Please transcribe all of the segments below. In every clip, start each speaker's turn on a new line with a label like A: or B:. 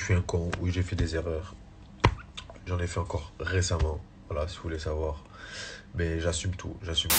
A: Je suis un con, oui j'ai fait des erreurs. J'en ai fait encore récemment, voilà si vous voulez savoir. Mais j'assume tout, j'assume.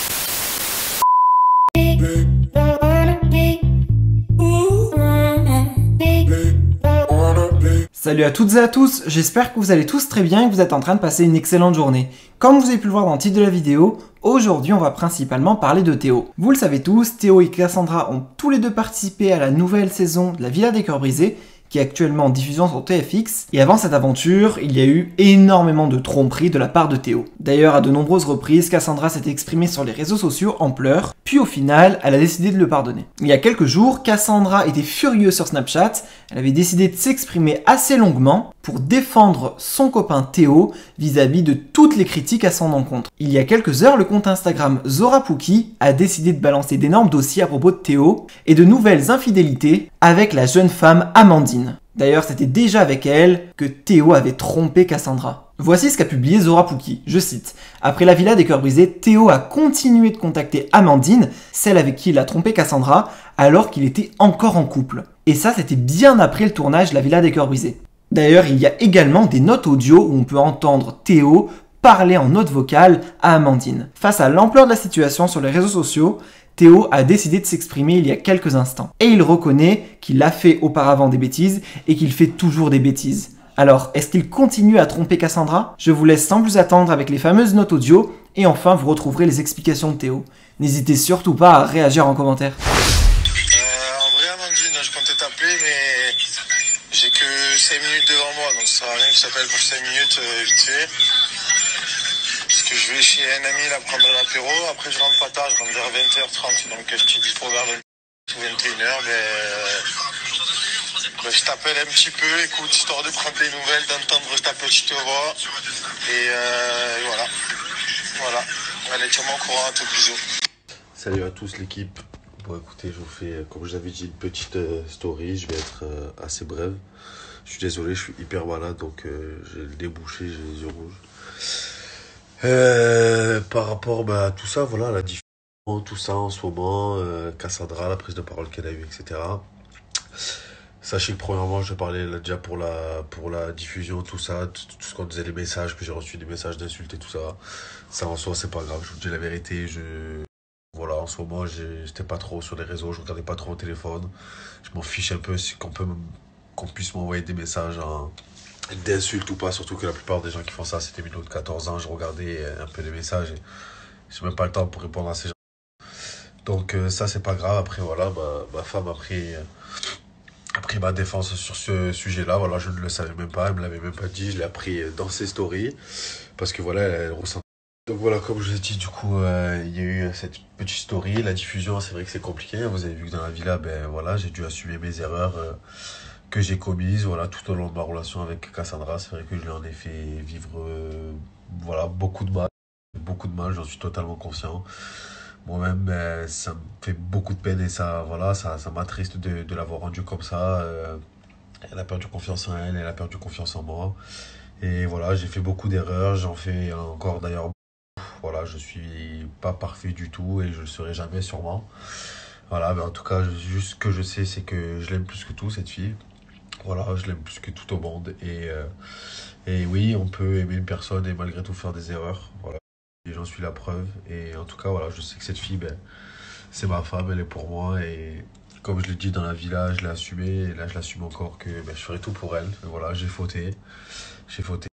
B: Salut à toutes et à tous, j'espère que vous allez tous très bien et que vous êtes en train de passer une excellente journée. Comme vous avez pu le voir dans le titre de la vidéo, aujourd'hui on va principalement parler de Théo. Vous le savez tous, Théo et Cassandra ont tous les deux participé à la nouvelle saison de la Villa des Cœurs Brisés, qui est actuellement en diffusion sur TFX, et avant cette aventure, il y a eu énormément de tromperies de la part de Théo. D'ailleurs, à de nombreuses reprises, Cassandra s'est exprimée sur les réseaux sociaux en pleurs, puis au final, elle a décidé de le pardonner. Il y a quelques jours, Cassandra était furieuse sur Snapchat, elle avait décidé de s'exprimer assez longuement pour défendre son copain Théo vis-à-vis de toutes les critiques à son encontre. Il y a quelques heures, le compte Instagram Zorapookie a décidé de balancer d'énormes dossiers à propos de Théo et de nouvelles infidélités avec la jeune femme Amandine. D'ailleurs, c'était déjà avec elle que Théo avait trompé Cassandra. Voici ce qu'a publié Zorapookie, je cite. Après la Villa des Cœurs Brisés, Théo a continué de contacter Amandine, celle avec qui il a trompé Cassandra, alors qu'il était encore en couple. Et ça, c'était bien après le tournage de la Villa des Cœurs Brisés. D'ailleurs, il y a également des notes audio où on peut entendre Théo parler en note vocale à Amandine. Face à l'ampleur de la situation sur les réseaux sociaux, Théo a décidé de s'exprimer il y a quelques instants. Et il reconnaît qu'il a fait auparavant des bêtises et qu'il fait toujours des bêtises. Alors, est-ce qu'il continue à tromper Cassandra? Je vous laisse sans plus attendre avec les fameuses notes audio et enfin vous retrouverez les explications de Théo. N'hésitez surtout pas à réagir en commentaire.
C: En vrai, Amandine, je comptais t'appeler, mais j'ai que 5 minutes devant moi, donc ça sert à rien que je t'appelle pour 5 minutes vite fait. Parce que je vais chez un ami là prendre l'apéro, après je rentre pas tard, je rentre vers 20h30, donc je te dis pour vers 21h, je t'appelle un petit peu, écoute, histoire de prendre des nouvelles, d'entendre ta petite voix, et voilà. Voilà, allez, tiens-moi au courant, à tout, bisous.
A: Salut à tous l'équipe. Bon écoutez, je vous fais, comme je vous avais dit, une petite story. Je vais être assez brève. Je suis désolé, je suis hyper malade, donc j'ai le débouché, j'ai les yeux rouges. Par rapport à tout ça, voilà, la diffusion, tout ça en ce moment, Cassandra, la prise de parole qu'elle a eue, etc. Sachez que premièrement, je parlais là, déjà pour la diffusion, tout ça, tout ce qu'on disait, les messages, que j'ai reçu des messages d'insultes et tout ça. Ça en soi, c'est pas grave, je vous dis la vérité, voilà, en ce moment, j'étais pas trop sur les réseaux, je regardais pas trop au téléphone. Je m'en fiche un peu si qu'on puisse m'envoyer des messages d'insultes ou pas, surtout que la plupart des gens qui font ça, c'était minot de 14 ans, je regardais un peu les messages et j'ai même pas le temps pour répondre à ces gens. Donc ça, c'est pas grave. Après, voilà, ma femme a pris ma défense sur ce sujet-là. Voilà, je ne le savais même pas, elle me l'avait même pas dit, je l'ai appris dans ses stories, parce que voilà, elle ressent. Donc voilà, comme je vous ai dit, du coup, il y a eu cette petite story, la diffusion, c'est vrai que c'est compliqué. Vous avez vu que dans la villa, ben voilà, j'ai dû assumer mes erreurs que j'ai commises, voilà, tout au long de ma relation avec Cassandra. C'est vrai que je lui en ai fait vivre, voilà, beaucoup de mal, j'en suis totalement conscient. Moi-même, ben, ça me fait beaucoup de peine et ça, voilà, ça m'attriste de l'avoir rendue comme ça. Elle a perdu confiance en elle, elle a perdu confiance en moi. Et voilà, j'ai fait beaucoup d'erreurs, j'en fais encore d'ailleurs. Voilà, je suis pas parfait du tout et je le serai jamais sûrement. Voilà, mais en tout cas, juste ce que je sais, c'est que je l'aime plus que tout, cette fille. Voilà, je l'aime plus que tout au monde. Et oui, on peut aimer une personne et malgré tout faire des erreurs. Voilà, et j'en suis la preuve. Et en tout cas, voilà, je sais que cette fille, ben, c'est ma femme, elle est pour moi. Et comme je l'ai dit dans la villa, je l'ai assumé. Et là, je l'assume encore que ben, je ferai tout pour elle. Et voilà, j'ai fauté. J'ai fauté.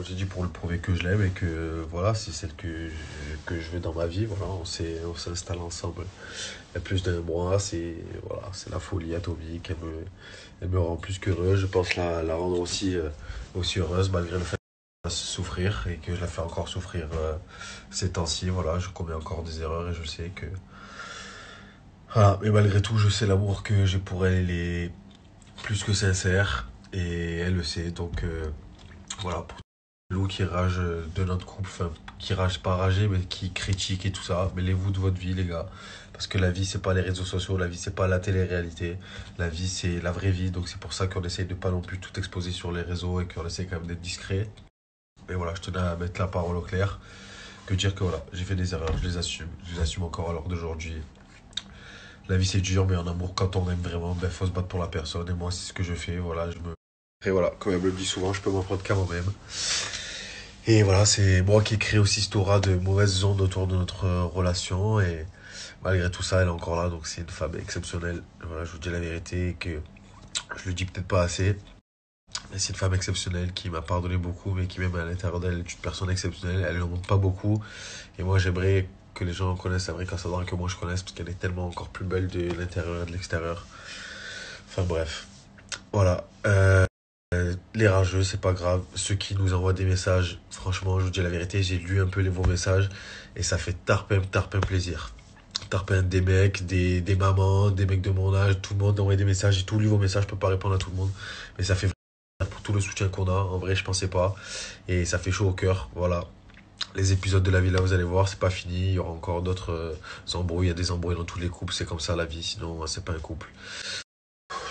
A: J'ai dit pour le prouver que je l'aime et que voilà, c'est celle que je veux dans ma vie. Voilà, on s'installe ensemble il y a plus d'un mois. C'est la folie atomique. Elle me rend plus qu'heureux. Je pense la rendre aussi heureuse malgré le fait qu'elle fasse souffrir et que je la fais encore souffrir ces temps-ci. Voilà, je commets encore des erreurs et je sais que. Voilà, mais malgré tout, je sais l'amour que j'ai pour elle, il est plus que sincère et elle le sait. Donc voilà, pour loup qui rage de notre couple, enfin qui rage pas rager mais qui critique et tout ça, mêlez-vous de votre vie les gars, parce que la vie c'est pas les réseaux sociaux, la vie c'est pas la télé-réalité, la vie c'est la vraie vie, donc c'est pour ça qu'on essaye de pas non plus tout exposer sur les réseaux et qu'on essaie quand même d'être discret. Mais voilà, je tenais à mettre la parole au clair, que dire que voilà, j'ai fait des erreurs, je les assume encore à l'heure d'aujourd'hui. La vie c'est dur, mais en amour quand on aime vraiment, ben faut se battre pour la personne et moi c'est ce que je fais, voilà, Et voilà, comme elle me le dit souvent, je peux m'en prendre qu'à moi-même. Et voilà, c'est moi qui ai créé aussi cette aura de mauvaise onde autour de notre relation. Et malgré tout ça, elle est encore là. Donc c'est une femme exceptionnelle. Voilà, je vous dis la vérité que je le dis peut-être pas assez. Mais c'est une femme exceptionnelle qui m'a pardonné beaucoup, mais qui même à l'intérieur d'elle est une personne exceptionnelle. Elle ne montre pas beaucoup. Et moi, j'aimerais que les gens connaissent la vraie Cassandra que moi je connaisse, parce qu'elle est tellement encore plus belle de l'intérieur et de l'extérieur. Enfin bref. Voilà. Les rageux, c'est pas grave. Ceux qui nous envoient des messages, franchement, je vous dis la vérité, j'ai lu un peu vos messages et ça fait tarpin plaisir. Tarpin des mecs, des mamans, des mecs de mon âge, tout le monde envoie des messages. J'ai tout lu vos messages, je peux pas répondre à tout le monde. Mais ça fait vraiment pour tout le soutien qu'on a. En vrai, je pensais pas. Et ça fait chaud au cœur. Voilà. Les épisodes de la villa, vous allez voir, c'est pas fini. Il y aura encore d'autres embrouilles. Il y a des embrouilles dans tous les couples. C'est comme ça la vie. Sinon, c'est pas un couple.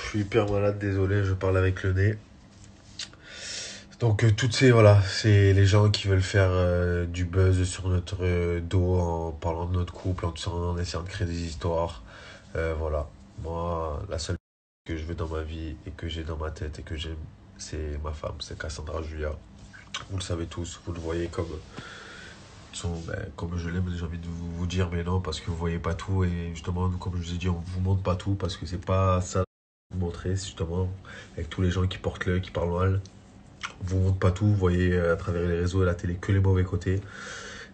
A: Je suis hyper malade, désolé, je parle avec le nez. Donc toutes ces voilà, c'est les gens qui veulent faire du buzz sur notre dos en parlant de notre couple, en essayant de créer des histoires. Voilà, moi la seule que je veux dans ma vie et que j'ai dans ma tête et que j'aime, c'est ma femme, c'est Cassandra Julia. Vous le savez tous, vous le voyez comme je l'aime, j'ai envie de vous dire, mais non, parce que vous voyez pas tout et justement, comme je vous ai dit, on vous montre pas tout parce que c'est pas ça vous montrer, c'est justement avec tous les gens qui portent l'œil, qui parlent mal. Vous montre pas tout, vous voyez à travers les réseaux et la télé que les mauvais côtés.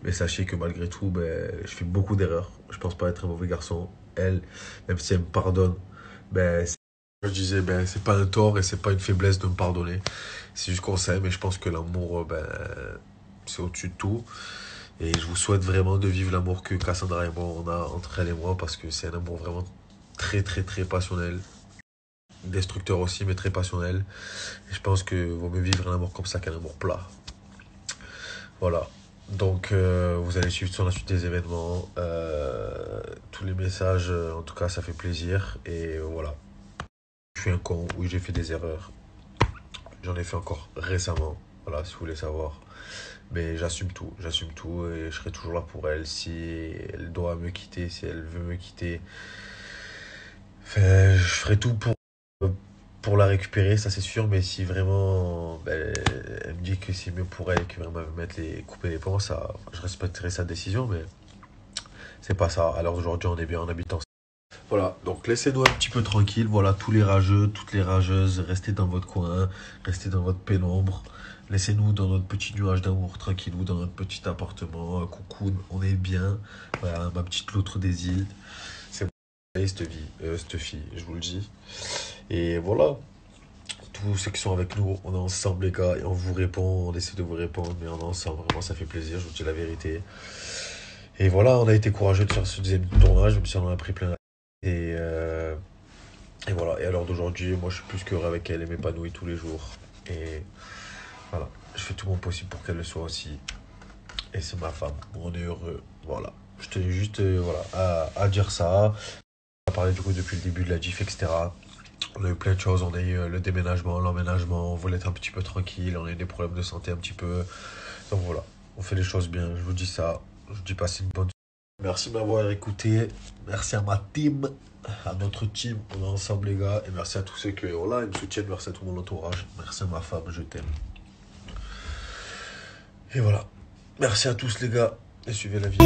A: Mais sachez que malgré tout, je fais beaucoup d'erreurs. Je pense pas être un mauvais garçon. Elle, même si elle me pardonne, je disais, c'est pas un tort et c'est pas une faiblesse de me pardonner. C'est juste qu'on s'aime et je pense que l'amour, c'est au-dessus de tout. Et je vous souhaite vraiment de vivre l'amour que Cassandra et moi, on a entre elle et moi parce que c'est un amour vraiment très passionnel. Destructeur aussi, mais très passionnel. Et je pense que vaut mieux vivre un amour comme ça qu'un amour plat. Voilà. Donc, vous allez suivre sur la suite des événements. Tous les messages, en tout cas, ça fait plaisir. Et voilà. Je suis un con. Oui, j'ai fait des erreurs. J'en ai fait encore récemment. Voilà, si vous voulez savoir. Mais j'assume tout. J'assume tout. Et je serai toujours là pour elle. Si elle doit me quitter, si elle veut me quitter. Enfin, je ferai tout pour la récupérer, ça c'est sûr, mais si vraiment elle me dit que c'est mieux pour elle et que vraiment elle veut couper les ponts, ça, je respecterai sa décision, mais c'est pas ça. Alors aujourd'hui, on est bien en habitant. Voilà, donc laissez-nous un petit peu tranquille. Voilà, tous les rageux, toutes les rageuses, restez dans votre coin, restez dans votre pénombre. Laissez-nous dans notre petit nuage d'amour, tranquillou, dans notre petit appartement, coucou, on est bien. Voilà, ma petite loutre des îles. C'est bon, cette fille, je vous le dis. Et voilà, tous ceux qui sont avec nous, on est ensemble les gars, et on vous répond, on essaie de vous répondre, mais on est ensemble, vraiment ça fait plaisir, je vous dis la vérité. Et voilà, on a été courageux de faire ce deuxième tournage, même si on en a pris plein. Et, euh, et voilà, et à l'heure d'aujourd'hui, moi je suis plus qu'heureux avec elle, elle m'épanouit tous les jours. Et voilà, je fais tout mon possible pour qu'elle le soit aussi. Et c'est ma femme, on est heureux, voilà. Je tenais juste à dire ça, à parler du coup depuis le début de la diff, etc. On a eu plein de choses, on a eu le déménagement, l'emménagement, on voulait être un petit peu tranquille, on a eu des problèmes de santé un petit peu. Donc voilà, on fait les choses bien, je vous dis ça. Je vous dis passez une bonne soirée. Merci de m'avoir écouté, merci à ma team, à notre team, on est ensemble les gars, et merci à tous ceux qui ils me soutiennent, merci à tout mon entourage, merci à ma femme, je t'aime. Et voilà, merci à tous les gars, et suivez la vie.